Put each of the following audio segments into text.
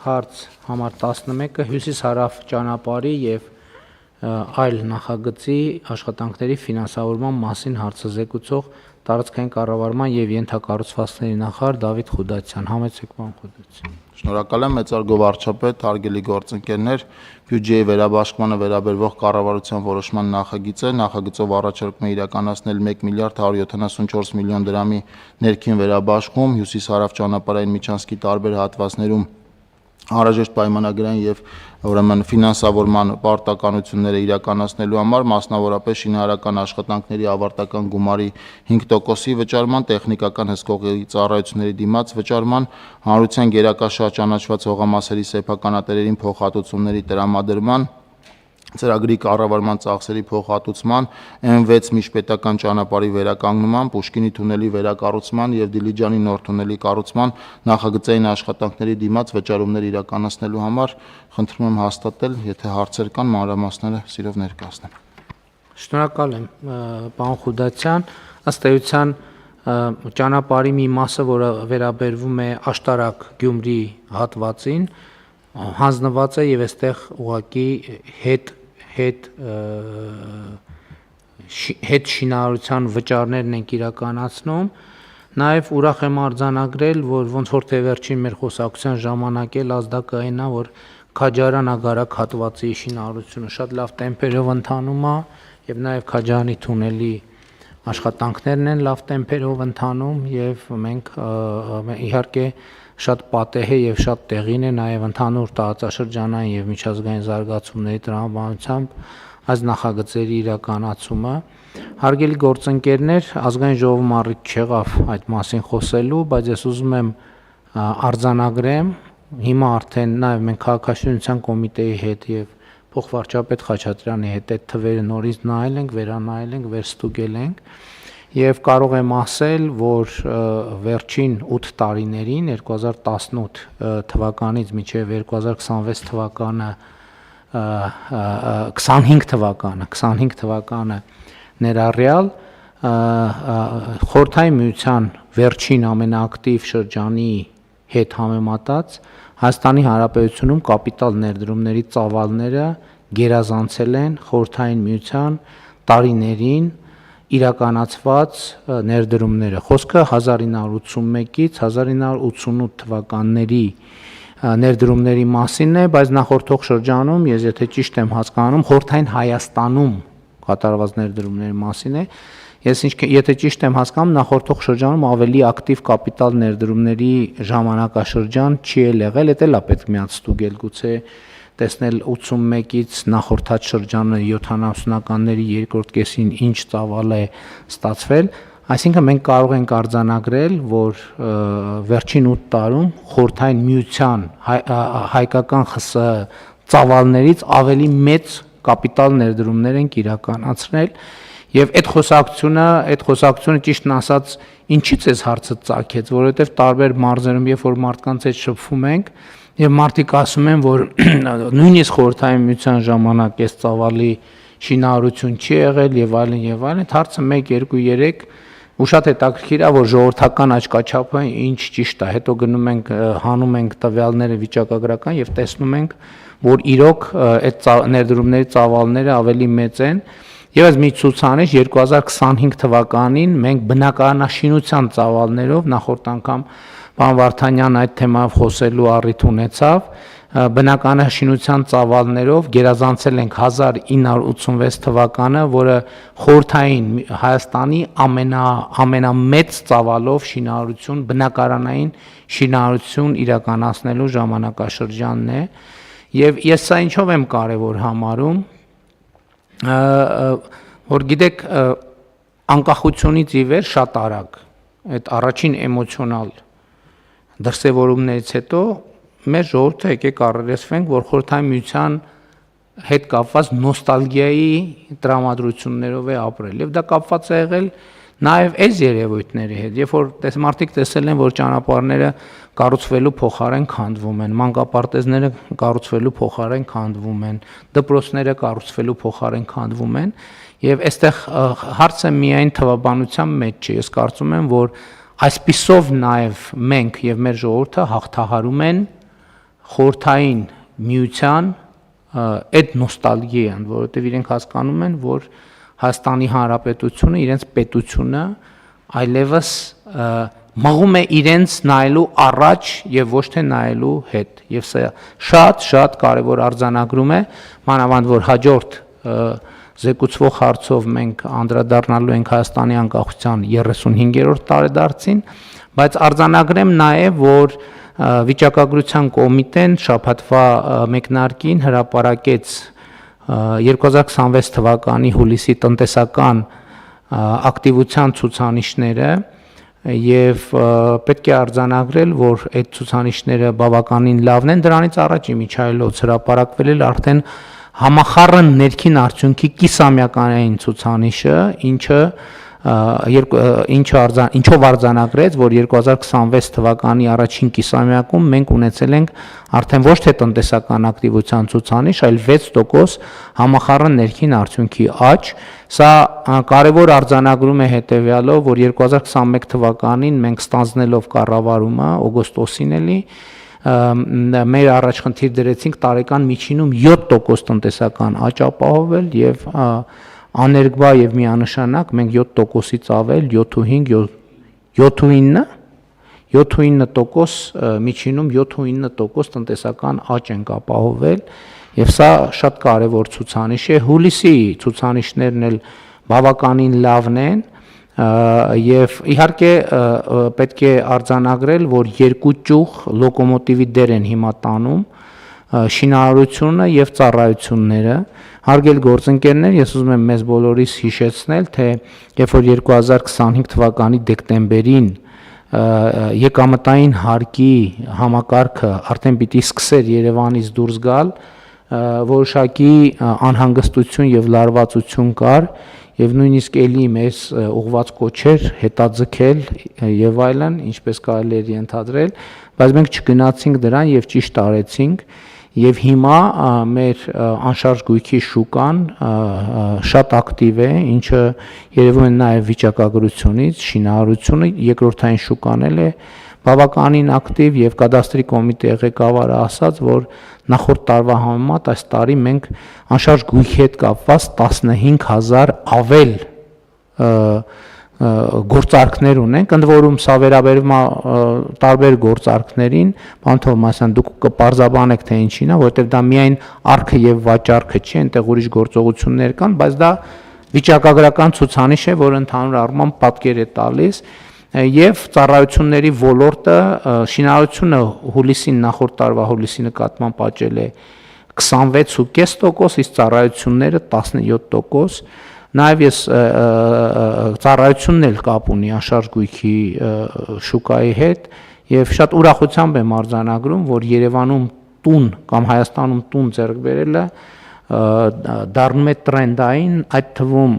հարց համար 11-ը հյուսիս-հարավ ճանապարհի եւ այլ նախագծի աշխատանքների ֆինանսավորման մասին հարցազեկուցող տարածքային կառավարման եւ ենթակառուցվածքների նախարար Դավիթ Խուդացյան։ Համեցեք, պարոն Խուդացյան։ Շնորհակալ եմ, մեծարգո վարչապետ, հարգելի գործընկերներ, բյուջեի վերաբաշխմանը վերաբերող կառավարության որոշման նախագիծը նախագծով առաջարկում է իրականացնել 1 միլիարդ 174 միլիոն դրամի ներքին վերաբաշխում հյուսիս-հարավ ճանապարհային միջանցքի տարբեր հատվածներում անհրաժեշտ պայմանագրային եւ ուրեմն ֆինանսավորման պարտականությունները իրականացնելու համար, մասնավորապես շինարարական աշխատանքների ավարտական գումարի 5%-ի վճարման, տեխնիկական հսկողի ծառայությունների դիմաց վճարման, հանրության գերակաշահ ճանաչված հողամասերի սեփականատերերին փոխհատուցումների տրամադրման, ծրագրի կառավարման ծախսերի փոխհատուցման, M6 միջպետական ճանապարհի վերականգնման, Պուշկինի թունելի վերակառուցման եւ Դիլիջանի նոր թունելի կառուցման նախագծային աշխատանքների դիմաց վճարումներ իրականացնելու համար խնդրում եմ հաստատել, եթե հարցեր կան, մանրամասները սիրով ներկայացնեմ։ Շնորհակալ եմ, պարոն Խուդացյան, ըստ էության ճանապարհի մի մասը, որը վերաբերվում է Աշտարակ Գյումրի հատվածին, հանձնված է եւ այստեղ ուղղակի հետ շինարարության վճարներն ենք իրականացնում, նաև ուրախ եմ արձանագրել, որ ոնց որ թե վերջին մեր խոսակցության ժամանակ էլ ազդակային է, որ Քաջարան-Ագարակ հատվածի շինարարությունը շատ լավ տեմպերով ընթանում է եւ նաև Քաջարանի թունելի աշխատանքներն են լավ տեմպերով ընթանում եւ մենք իհարկե շատ պատեհ է եւ շատ տեղին է նաև ընդհանուր տարածաշրջանային եւ միջազգային զարգացումների տրամաբանությամբ այս նախագծերի իրականացումը։ Հարգելի գործընկերներ, ազգային ժողովում առիթ չեղավ այդ մասին խոսելու, բայց ես ուզում եմ արձանագրեմ, հիմա արդեն նաև մենք քաղաքաշինության կոմիտեի հետ եւ փոխվարչապետ Խաչատրյանի հետ այդ թվերը նորից նայել ենք, վերանայել ենք, վերստուգել ենք եւ կարող եմ ասել, որ վերջին 8 տարիներին 2018 թվականից մինչեւ 2026 թվականը 25 թվականը ներառյալ Խորհրդային Միության վերջին ամենաակտիվ շրջանի հետ համեմատած Հայաստանի Հանրապետությունում կապիտալ ներդրումների ծավալները գերազանցել են Խորհրդային Միության տարիներին իրականացված ներդրումները։ Խոսքը 1981-ից 1988 թվականների ներդրումների մասին է, բայց նախորդող շրջանում, ես եթե ճիշտ եմ հասկանում, Խորհրդային Հայաստանում կատարված ներդրումների մասին է։ Ես եթե ճիշտ եմ հասկանում, նախորդող շրջանում ավելի ակտիվ կապիտալ ներդրումների ժամանակաշրջան չի եղել, դա էլ է պետք միած ստուգել, գուցե տեսնել 81-ից նախորդած շրջանը 70-ականների երկրորդ կեսին ինչ ծավալ է ստացվել, այսինքն մենք կարող ենք արձանագրել, որ վերջին 8 տարում Խորհրդային Միության հայկական ԽՍՀ ծավալներից ավելի մեծ կապիտալ ներդրումներ ենք իրականացրել եւ այդ խոսակցությունը ճիշտն ասած ինչից էս հարցը ծագեց, որովհետեւ տարբեր մարզերում երբ որ մարդկանց հետ շփվում ենք եւ մարդիկ ասում են, որ նույնիսկ Խորհրդային Միության ժամանակ այս ծավալի շինարարություն չի եղել եւ այլն, հարցը 1 2 3 ու շատ հետաքրքիր է, որ ժողովրդական աչքաչափը ինչ ճիշտ է, հետո գնում ենք հանում ենք տվյալները վիճակագրական եւ տեսնում ենք, որ իրոք այդ ներդրումների ծավալները ավելի մեծ են եւ այս մի ցուցանիշ 2025 թվականին մենք բնակարանաշինության ծավալներով նախորդ անգամ Պարոն Վարդանյան այդ թեմայով խոսելու առիթ ունեցավ, բնակարանաշինության ծավալներով գերազանցել ենք 1986 թվականը, որը խորհրդային Հայաստանի ամենամեծ ծավալով շինարարություն, բնակարանային շինարարություն իրականացնելու ժամանակաշրջանն է, եւ ես սա ինչով եմ կարեւոր համարում, որ գիտեք, անկախությունից ի վեր շատ արագ այդ առաջին էմոցիոնալ դրսևորումներից հետո մեր ժողովուրդը եկեք առերեսվենք, որ Խորհրդային Միության հետ կապված նոստալգիայի տրամադրություններով է ապրել եւ դա կապված է եղել նաեւ այս երևույթների հետ, երբ որ մարդիկ տեսել են, որ ճանապարհները կառուցվելու փոխարեն քանդվում են, մանկապարտեզները կառուցվելու փոխարեն քանդվում են, դպրոցները կառուցվելու փոխարեն քանդվում են եւ այստեղ հարցը միայն թվաբանության մեջ չէ, ես կարծում եմ, որ այսպիսով նաև մենք եւ մեր ժողովուրդը հաղթահարում են խորհրդային միության այդ նոստալգիան, որովհետև իրենք հասկանում են, որ Հայաստանի Հանրապետությունը իրենց պետությունը այլևս մղում է իրենց նայելու առաջ եւ ոչ թե նայելու հետ, եւ սա շատ կարեւոր արձանագրում է, մանավանդ որ հաջորդ զեկուցվող հարցով մենք անդրադառնալու ենք Հայաստանի անկախության 35-րդ տարեդարձին, բայց արձանագրեմ նաեւ, որ վիճակագրության կոմիտեն շաբաթվա մեկնարկին հրապարակեց 2026 թվականի հուլիսի տնտեսական ակտիվության ցուցանիշները եւ պետք է արձանագրել, որ այդ ցուցանիշները բավականին լավն են, դրանից առաջ իմիջայլոց հրապարակվել էր արդեն համախառն ներքին արդյունքի կիսամյակային ցուցանիշը, ինչով արձանագրեց, որ 2026 թվականի առաջին կիսամյակում մենք ունեցել ենք արդեն ոչ թե տնտեսական ակտիվության ցուցանիշ, այլ 6% համախառն ներքին արդյունքի աճ։ Սա կարևոր արձանագրում է հետևյալով, որ 2021 թվականին մենք ստանձնելով կառավարումը օգոստոսին էլի մեր առաջխնդիր դրեցինք տարեկան միջինում 7% տնտեսական աճ ապահովել եւ աներկբա եւ միանշանակ մենք 7%-ից ավել 7.9% միջինում 7.9% տնտեսական աճ ենք ապահովել եւ սա շատ կարեւոր ցուցանիշ է։ Հուլիսի ցուցանիշներն էլ բավականին լավն են եւ իհարկե պետք է արձանագրել, որ երկու ճյուղ լոկոմոտիվի դեր են հիմա տանում շինարարությունը եւ ծառայությունները։ Հարգելի գործընկերներ, ես ուզում եմ մեզ բոլորիս հիշեցնել, թե երբ որ 2025 թվականի դեկտեմբերին եկամտային հարկի համակարգը արդեն պիտի սկսեր Երևանից դուրս գալ, որոշակի անհանգստություն եւ լարվածություն կար եւ նույնիսկ էլի մեզ ուղված կոչեր հետաձգել եւ այլն, ինչպես կարելի է ենթադրել, բայց մենք չգնացինք դրան եւ ճիշտ արեցինք եւ հիմա մեր անշարժ գույքի շուկան շատ ակտիվ է, ինչը երևում է նաեւ վիճակագրությունից, շինարարությունը երկրորդային շուկան է բավականին ակտիվ եւ կադաստրի կոմիտեի ղեկավարը ասաց, որ նախորդ տարվա համեմատ այս տարի մենք անշարժ գույքի հետ կապված 15000 ավել գործարքներ ունենք, ընդ որում սա վերաբերում է տարբեր գործարքներին, պարոն Թովմասյան, դուք կպարզաբանեք թե ինչին է, որովհետև դա միայն արքը եւ վաճառքը չի, այնտեղ ուրիշ գործողություններ կան, բայց դա վիճակագրական ցուցանիշ է, որը ընդհանուր առմամբ պատկեր է տալիս եւ ծառայությունների ոլորտը շինարարությունը հուլիսին նախորդ տարվա հուլիսի նկատմամբ աճել է 26.5%, իսկ ծառայությունները 17%։ Նաև ես ծառայությունն էլ կապ ունի անշարժ գույքի շուկայի հետ եւ շատ ուրախությամբ եմ արձանագրում, որ Երևանում տուն կամ Հայաստանում տուն ձեռք բերելը դառնում է տրենդային, այդ թվում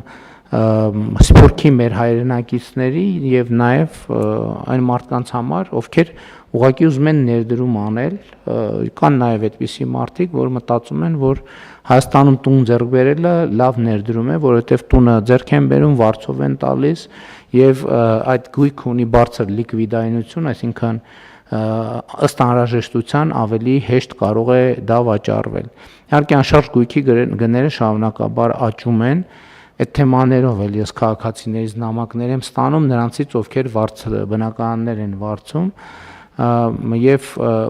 սփյուռքի մեր հայրենակիցների եւ նաեւ այն մարդկանց համար, ովքեր ուղղակի ուզում են ներդրում անել, կան նաեւ այդպիսի մարդիկ, որ մտածում են, որ Հայաստանում տուն ձեռք բերելը լավ ներդրում է, որովհետեւ տունը ձեռք են բերում, վարձով են տալիս եւ այդ գույքը ունի բարձր լիկվիդայնություն, այսինքն ըստ անհրաժեշտության ավելի հեշտ կարող է դա վաճառվել։ Իհարկե անշարժ գույքի գները շարունակաբար աճում են, այդ թեմաներով էլ ես քաղաքացիներից նամակներ եմ ստանում, նրանցից ովքեր բնակարաններ են վարձում եւ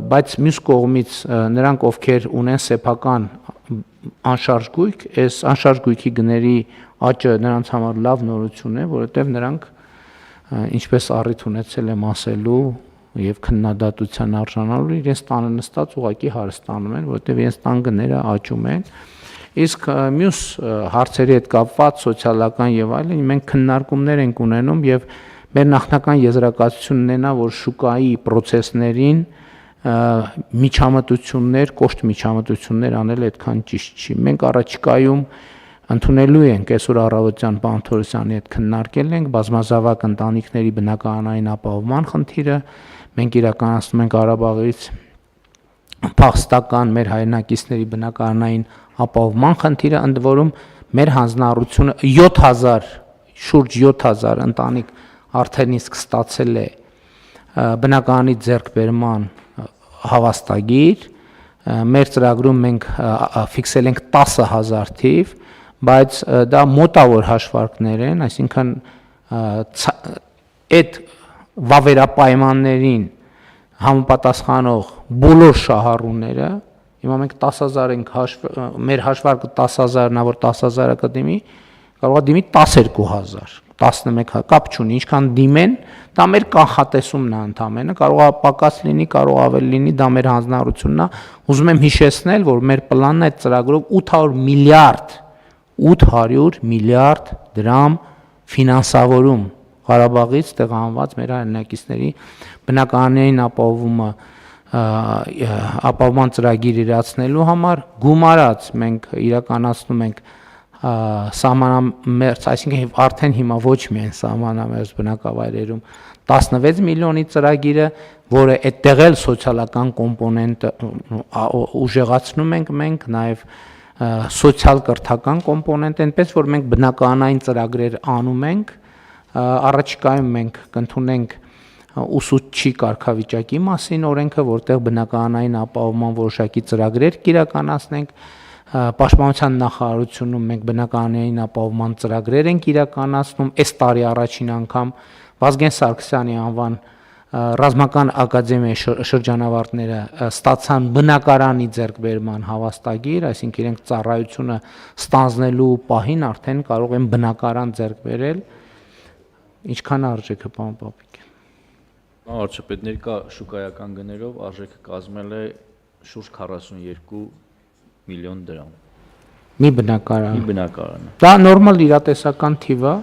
բայց մյուս կողմից նրանք ովքեր ունեն սեփական անշարժ գույք, այս անշարժ գույքի գների աճը նրանց համար լավ նորություն է, որովհետեւ նրանք ինչպես առիթ ունեցել եմ ասելու եւ քննադատության արժանանալու իրենց տանը նստած ուղակի հարստանում են, որովհետեւ իրենց տան գները աճում են։ Իսկ մյուս հարցերի հետ կապված սոցիալական եւ այլն մենք քննարկումներ ենք ունենում եւ մեր նախնական եզրակացությունն է նա, որ շուկայի process-ներին միջամտություններ, կոշտ միջամտություններ անել այդքան ճիշտ չի։ Մենք առաջիկայում ընդունելու ենք այսօր առավոտյան պարոն Թորոսյանի հետ քննարկել ենք բազմազավակ ընտանիքների բնակարանային ապահովման խնդիրը, մենք իրականացնում ենք Ղարաբաղից փախստական մեր հայրենակիցների բնակարանային ապահովման խնդիրը, ընդ որում մեր հանձնառությունը 7000 շուրջ 7000 ընտանիք արդեն իսկ ստացել է բնակարանի ձեռքբերման հավաստագիր մեր ծրագրում մենք ֆիքսել ենք 10,000 թիվ, բայց դա մոտավոր հաշվարկներ են, այսինքն այդ վավերապայմաններին համապատասխանող բոլոր շահառուները, հիմա մենք 10,000 ենք մեր հաշվարկը 10,000-ն, որ 10,000-ը կդիմի, կարող է դիմի 12,000, 11, կապ չունի, ինչքան դիմեն, դա մեր կանխատեսումն է ընդամենը, կարող է պակաս լինի, կարող ավելի լինի, դա մեր հանձնարարությունն է։ Ուզում եմ հիշեցնել, որ մեր պլանն այդ ծրագրով 800 միլիարդ դրամ ֆինանսավորում Ղարաբաղից տեղահանված մեր հայրենակիցների բնակարանային ապահովման ծրագիր իրացնելու համար գումարած մենք իրականացնում ենք սահմանամերձ, այսինքն արդեն հիմա ոչ միայն սահմանամերձ բնակավայրերում 16 միլիոնի ծրագիրը, որը այդտեղ էլ սոցիալական կոմպոնենտը ուժեղացնում ենք մենք, նաև սոցիալ կրթական կոմպոնենտ, այնպես որ մենք բնակարանային ծրագրեր անում ենք, առաջիկայում մենք կընդունենք ուսուցչի կարգավիճակի մասին օրենքը, որտեղ բնակարանային ապահովման որոշակի ծրագրեր կիրականացնենք, Պաշտպանության նախարարությունում մենք բնակարանային ապահովման ծրագրեր ենք իրականացնում, այս տարի առաջին անգամ Վազգեն Սարգսյանի անվան ռազմական ակադեմիայի շրջանավարտները ստացան բնակարանի ձեռքբերման հավաստագիր, այսինքն իրենք ծառայությունը ստանձնելու պահին արդեն կարող են բնակարան ձեռք բերել, ինչքան արժեքը պարոն Պապիկ։ Վարչապետ, ներկա շուկայական գներով արժեքը կազմել է շուրջ 42 միլիոն դրամ։ Մի բնակարան։ Մի բնակարանը։ Դա նորմալ իրատեսական թիվ է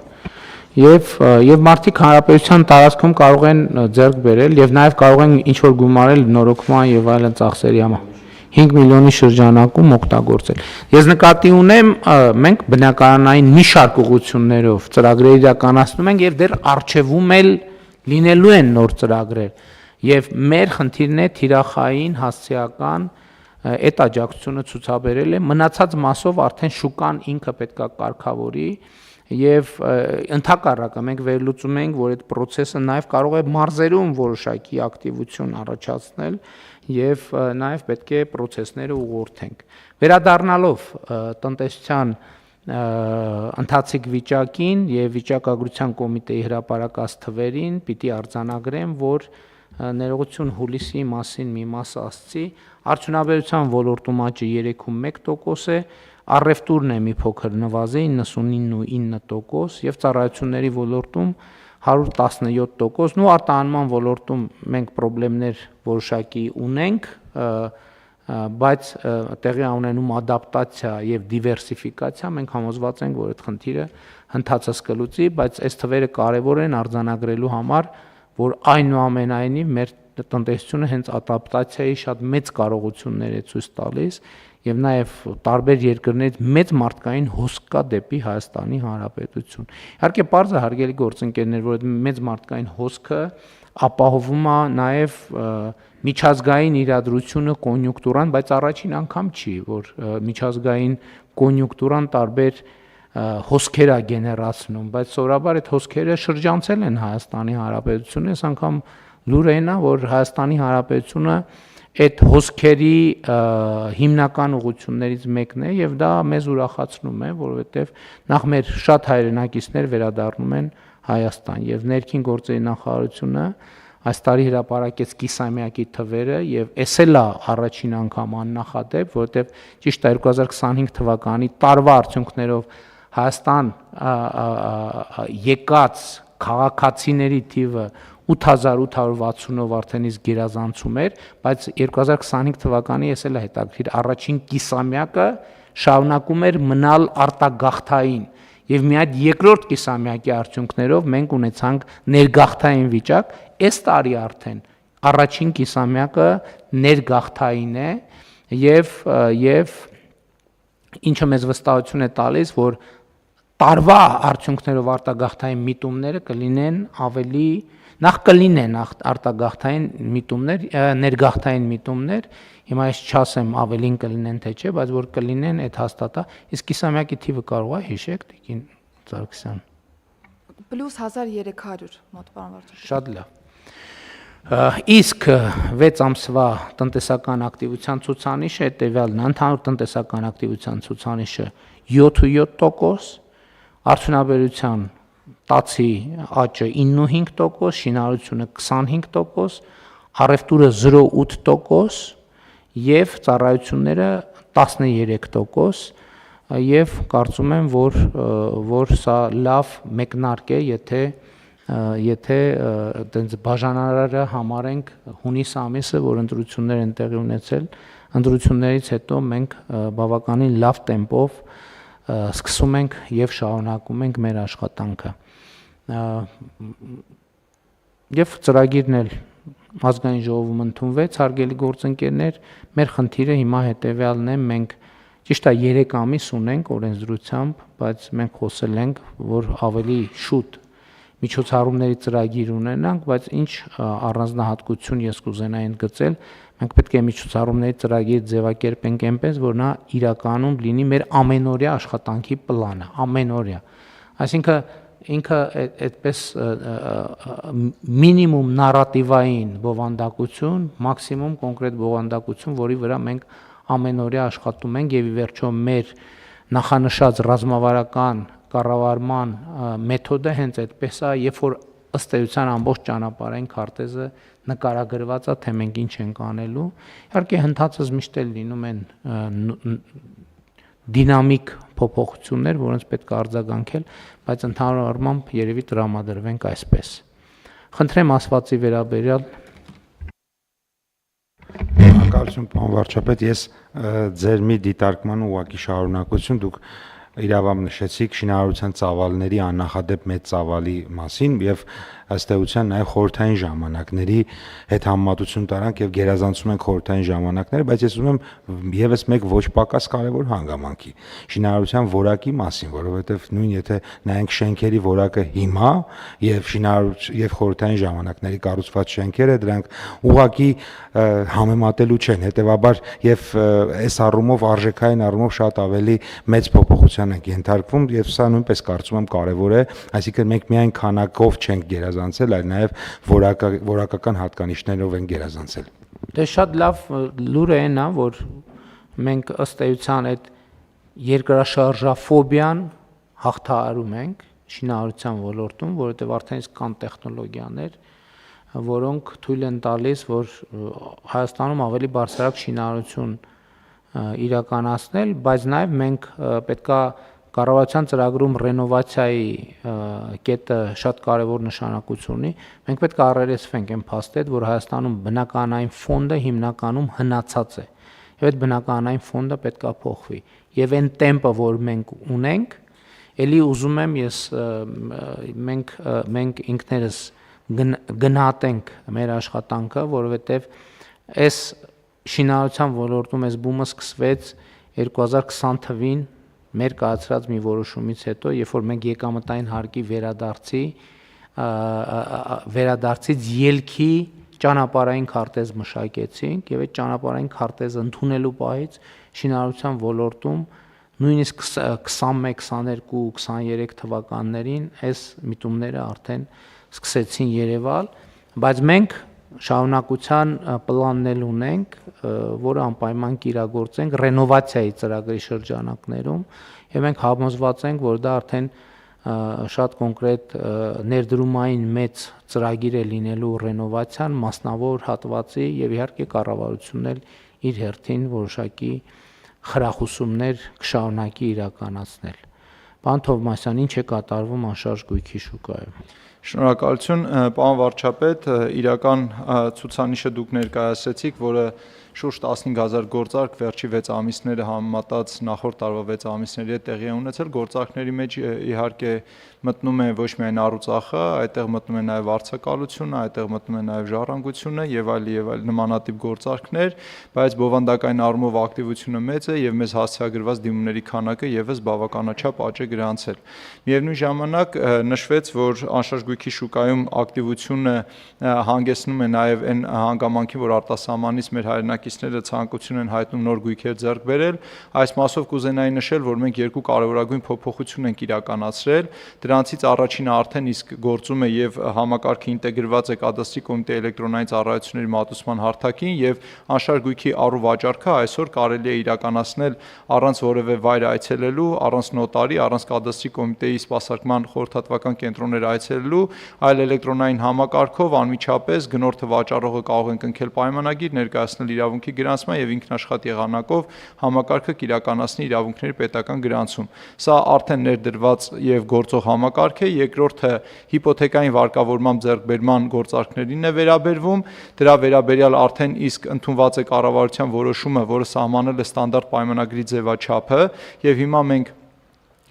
եւ մարդիկ հանրապետության տարածքում կարող են ձեռք բերել եւ նաեւ կարող են ինչ որ գումարել նորոգման եւ այլն ծախսերի համար 5 միլիոնի շրջանակում օգտագործել։ Ես նկատի ունեմ, մենք բնակարանային մի շարք ուղղություններով ծրագրեր իրականացնում ենք եւ դեռ արժևում էլ լինելու են նոր ծրագրեր եւ մեր խնդիրն է թիրախային հասցեական այդ աջակցությունը ցուցաբերել է, մնացած մասով արդեն շուկան ինքը պետքա կարգավորի եւ ընդհակառակը մենք վերլուծում ենք, որ այդ process-ը նաեւ կարող է մարզերում որոշակի ակտիվություն առաջացնել եւ նաեւ պետք է process-ները ուղղորդենք։ Վերադառնալով տնտեսության ընթացիկ վիճակին եւ վիճակագրության կոմիտեի հրապարակած թվերին պիտի արձանագրեմ, որ ներողություն հուլիսի մասին մի մաս ասացի, արդյունաբերության ոլորտում աճը 3.1% է, առևտուրն է մի փոքր նվազի 99.9% եւ ծառայությունների ոլորտում 117%, ու արտահանման ոլորտում մենք խնդիրներ որոշակի ունենք, բայց տեղի ունենում ադապտացիա եւ դիվերսիֆիկացիա, մենք համոզված ենք, որ այդ խնդիրը հնդածած կլուծի, բայց այս թվերը կարեւոր են արձանագրելու համար, որ այնուամենայնիվ մեր տնտեսությունը հենց ադապտացիայի շատ մեծ կարողություններ է ցույց տալիս եւ նաեւ տարբեր երկրներից մեծ մարդկային հոսք կա դեպի Հայաստանի Հանրապետություն։ Իհարկե պարզ է հարգելի գործընկերներ, որ այդ մեծ մարդկային հոսքը ապահովում է նաեւ միջազգային իրադրությունը, կոնյունկտուրան, բայց առաջին անգամ չի, որ միջազգային կոնյունկտուրան տարբեր հոսքեր է գեներացնում, բայց սովորաբար այդ հոսքերը շրջանցել են Հայաստանի Հանրապետությունը, այս անգամ լուրն է, որ Հայաստանի Հանրապետությունը այդ հոսքերի հիմնական ուղղություններից մեկն է եւ դա մեզ ուրախացնում է, որովհետեւ նախ մեր շատ հայրենակիցներ վերադառնում են Հայաստան եւ ներքին գործերի նախարարությունը այս տարի հրապարակեց կիսամյակի թվերը եւ էս էլ է առաջին անգամ աննախադեպ, որովհետեւ ճիշտ է 2025 թվականի տարվա արդյունքներով Հայաստան եկած քաղաքացիների թիվը 8860-ով արդեն իսկ գերազանցում էր, բայց 2025 թվականի էս էլ է հետաքրքիր, առաջին կիսամյակը շարունակում էր մնալ արտագաղթային եւ մի հատ երկրորդ կիսամյակի արդյունքներով մենք ունեցանք ներգաղթային վիճակ, այս տարի արդեն առաջին կիսամյակը ներգաղթային է եւ ինչը մեզ վստահություն է տալիս, որ տարվա արդյունքներով արտագաղթային միտումները կլինեն ավելի նախ կլինեն արտագաղթային միտումներ, ներգաղթային միտումներ, հիմա ես չասեմ ավելին կլինեն թե չէ, բայց որ կլինեն այդ հաստատ է, իսկ կիսամյակի թիվը կարող է հիշեք Տիկին Սարգսյան։ Պլյուս 1300 մոտ պարոն վարչապետ։ Շատ լավ։ Իսկ 6 ամսվա տնտեսական ակտիվության ցուցանիշը հետևյալն է, ընդհանուր տնտեսական ակտիվության ցուցանիշը 7.7%, արդյունաբերության տացի աճը 9.5%, շինարարությունը 25%, առևտուրը 0.8% եւ ծառայությունները 13%, եւ կարծում եմ, որ սա լավ մեկնարկ է, եթե այտենց բաժանարարը համարենք հունիս ամիսը, որ ընտրություններ են տեղի ունեցել, ընտրություններից հետո մենք բավականին լավ տեմպով սկսում ենք եւ շարունակում ենք մեր աշխատանքը։ Եվ ծրագիրն էլ ազգային ժողովում ընդունվեց, հարգելի գործընկերներ, մեր խնդիրը հիմա հետեւյալն է, մենք ճիշտ է 3 ամիս ունենք օրենսդրությամբ, բայց մենք խոսել ենք, որ ավելի շուտ միջոցառումների ծրագիր ունենանք, բայց ինչ առանձնահատկություն ես կուզենայի ընդգծել, մենք պետք է միջոցառումների ծրագիր ձևակերպենք այնպես, որ նա իրականում լինի մեր ամենօրյա աշխատանքի պլանը, ամենօրյա։ Այսինքն ինքը այդպես մինիմում նարատիվային բովանդակություն, մաքսիմում կոնկրետ բովանդակություն, որի վրա մենք ամենօրյա աշխատում ենք եւ ի վերջո մեր նախանշած ռազմավարական կառավարման մեթոդը հենց այդպես է, երբ որ ըստ էության ամբողջ ճանապարհային քարտեզը նկարագրված է, թե մենք ինչ ենք անելու։ Իհարկե հնդածս միշտ էլ լինում են դինամիկ փոփոխություններ, որոնց պետք է արձագանքել, բայց ընդհանուր առմամբ երևի տրամադրվենք այսպես։ Խնդրեմ ասվածի վերաբերյալ Շնորհակալություն, պարոն վարչապետ, ես ձեր մի դիտարկման ուղղակի շարունակություն դուք իրավամբ նշեցիք շինարարության ծավալների աննախադեպ մեծ ծավալի մասին եւ ըստ էության նաեւ խորհրդային ժամանակների հետ համեմատություն տարանք եւ գերազանցում ենք խորհրդային ժամանակները, բայց ես ուզում եմ եւս մեկ ոչ պակաս կարեւոր հանգամանքի շինարարության որակի մասին, որովհետեւ նույն եթե նայենք շենքերի որակը հիմա եւ եւ խորհրդային ժամանակների կառուցված շենքերը, դրանք ուղղակի համեմատելու չեն, հետեւաբար եւ այս առումով արժեքային առումով շատ ավելի մեծ փոփոխության ենք ենթարկվում եւ սա նույնպես կարծում եմ կարեւոր է, այսինքն մենք միայն քանակով չենք գերազանցել, այլ նաեւ որակական հատկանիշներով են գերազանցել։ Դե շատ լավ լուրը այն է, որ մենք ըստ էության այդ երկրաշարժաֆոբիան հաղթահարում ենք շինարարության ոլորտում, որովհետեւ արդեն իսկ կան տեխնոլոգիաներ, որոնք թույլ են տալիս, որ Հայաստանում ավելի բարձրակ շինարարություն իրականացնել, բայց նաև մենք պետքա կառավարության ծրագրում ռենովացիայի կետը շատ կարևոր նշանակություն ունի։ Մենք պետք է առերեսվենք այն փաստեդ, որ Հայաստանում բնականային ֆոնդը հիմնականում հնացած է։ Եվ այդ բնականային ֆոնդը պետք է փոխվի։ Եվ այն տեմպը, որ մենք ունենք, ելի ուզում եմ ես մենք ինքներս գնահատենք մեր աշխատանքը, որովհետև այս շինարարության ոլորտում այս բումը սկսվեց 2020 թվին մեր կայացրած մի որոշումից հետո, երբ որ մենք եկամտային հարկի վերադարձից ելքի ճանապարհային քարտեզ մշակեցինք եւ այդ ճանապարհային քարտեզը ընդունելու պահից շինարարության ոլորտում նույնիսկ 21, 22, 23 թվականներին այս միտումները արդեն սկսեցին երևալ, բայց մենք շարունակության պլանն ունենք, որը անպայման կիրագործենք ռենովացիայի ծրագրի շրջանակներում եւ մենք համոզված ենք, որ դա արդեն շատ կոնկրետ ներդրումային մեծ ծրագիր է լինելու ռենովացիան, մասնավոր հատվածի եւ իհարկե կառավարությունն էլ իր հերթին որոշակի խրախուսումներ կշարունակի իրականացնել։ Պարոն Թովմասյան, ինչ է կատարվում անշարժ գույքի շուկայում։ Շնորհակալություն, պարոն վարչապետ, իրական ցուցանիշը դուք ներկայացրեցիք, որը շուրջ 15000 գործարք վերջի 6 ամիսները համեմատած նախորդ տարվա 6 ամիսների հետ տեղի է ունեցել, գործարքների մեջ իհարկե մտնում է ոչ միայն առուծախը, այդտեղ մտնում է նաև վարձակալությունը, այդտեղ մտնում է նաև ժառանգությունը եւ այլ նմանատիպ գործարքներ, բայց բովանդակային առումով ակտիվությունը մեծ է եւ մեզ հասցեագրված դիմումների քանակը եւս բավականաչափ աճ է գրանցել։ Միևնույն ժամանակ նշվեց, որ անշարժ գույքի շուկայում ակտիվությունը հանգեցնում է նաև այն հանգամանքի, որ արտասահմանից մեր հայրենական բնակիչները ցանկություն են հայտնում նոր գույքեր ձեռք բերել, այս մասով կուզենայի նշել, որ մենք երկու կարևորագույն փոփոխություն ենք իրականացրել, դրանցից առաջինը արդեն իսկ գործում է եւ համակարգը ինտեգրված է կադաստրի կոմիտեի էլեկտրոնային ծառայությունների մատուցման հարթակին եւ անշարժ գույքի առու վաճառքը այսօր կարելի է իրականացնել առանց որևէ վայր այցելելու, առանց նոտարի, առանց կադաստրի կոմիտեի սպասարկման խորհրդատվական կենտրոններ այցելելու, այլ էլեկտրոնային համակարգով անմիջապես գնորդը վաճառողը կարող են կնքել պայմանագիր, ներկայացնել իրավունքի գրանցման եւ ինքնաշխատ եղանակով համակարգը կիրականացնի իրավունքների պետական գրանցում։ Սա արդեն ներդրված եւ գործող համակարգ է, երկրորդը հիպոթեկային վարկավորմամբ ձեռքբերման գործարքներին է վերաբերվում, դրա վերաբերյալ արդեն իսկ ընդունված է կառավարության որոշումը, որը սահմանել է ստանդարտ պայմանագրի ձևաչափը եւ հիմա մենք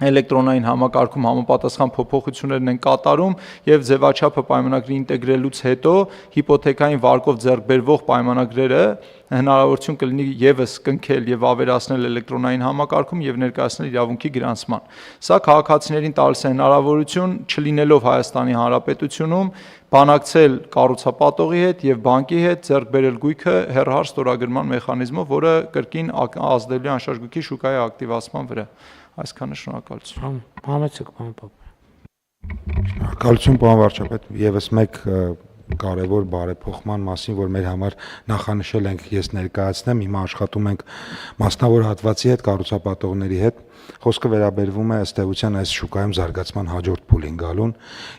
էլեկտրոնային համակարգում համապատասխան փոփոխություններն են կատարում եւ ձևաչափը պայմանագրի ինտեգրելուց հետո հիպոթեկային վարկով ձեռքբերվող պայմանագրերը հնարավորություն կլինի եւս կնքել եւ ավերացնել էլեկտրոնային համակարգում եւ ներկայացնել իրավունքի գրանցման։ Սա քաղաքացիներին տալիս է հնարավորություն, չլինելով Հայաստանի Հանրապետությունում, բանակցել կառուցապատողի հետ եւ բանկի հետ ձեռք բերել գույքը հեռահար ստորագրման մեխանիզմով, որը կրկին ազդելու անշարժ գույքի շուկայի ակտիվացման վրա։ Այսքանը, շնորհակալություն։ Համեցեք, պարոն Պապյան։ Շնորհակալություն, պարոն վարչապետ, եւս մեկ կարևոր բարեփոխման մասին, որ մեր համար նախանշել ենք, ես ներկայացնեմ, հիմա աշխատում ենք մասնավոր հատվածի հետ, կառուցապատողների հետ, խոսքը վերաբերվում է ըստ էության այս շուկայում զարգացման հաջորդ փուլին գալուն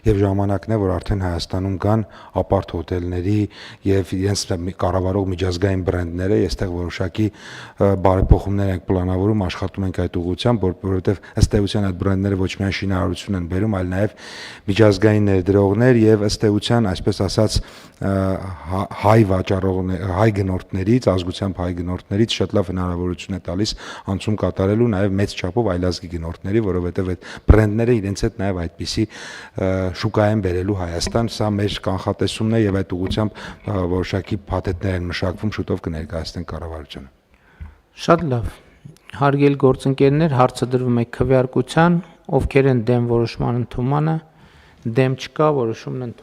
եւ ժամանակն է, որ արդեն Հայաստանում կան ապարտ հոթելների եւ իրենց կառավարող միջազգային բրենդները, այստեղ որոշակի բարեփոխումներ ենք պլանավորում, աշխատում ենք այդ ուղղությամբ, որովհետեւ ըստ էության այդ բրենդները ոչ միայն շինարարություն են բերում, այլ նաեւ միջազգային ներդրողներ եւ ըստ էության, այսպես ասած, հայ վաճառողներ, հայ գնորդներից, ազգությամբ հայ գնորդներից շատ լավ հնարավորություն է տալիս անցում կատարելու նաեւ մեծ չափով այլազգի գնորդների, որովհետեւ այդ բրենդները իրենց հետ նաեւ այդպիսի շուկա են բերելու Հայաստան, սա մեր կանխատեսումն է եւ այդ ուղղությամբ որոշակի փաթեթներ են մշակվում, շուտով կներկայացնենք կառավարությանը։ Շատ լավ։ Հարգելի գործընկերներ, հարցը դրվում է քվեարկության, ովքեր են դեմ որոշման ընդունմանը, դեմ չկա, որոշումն ընդունվում։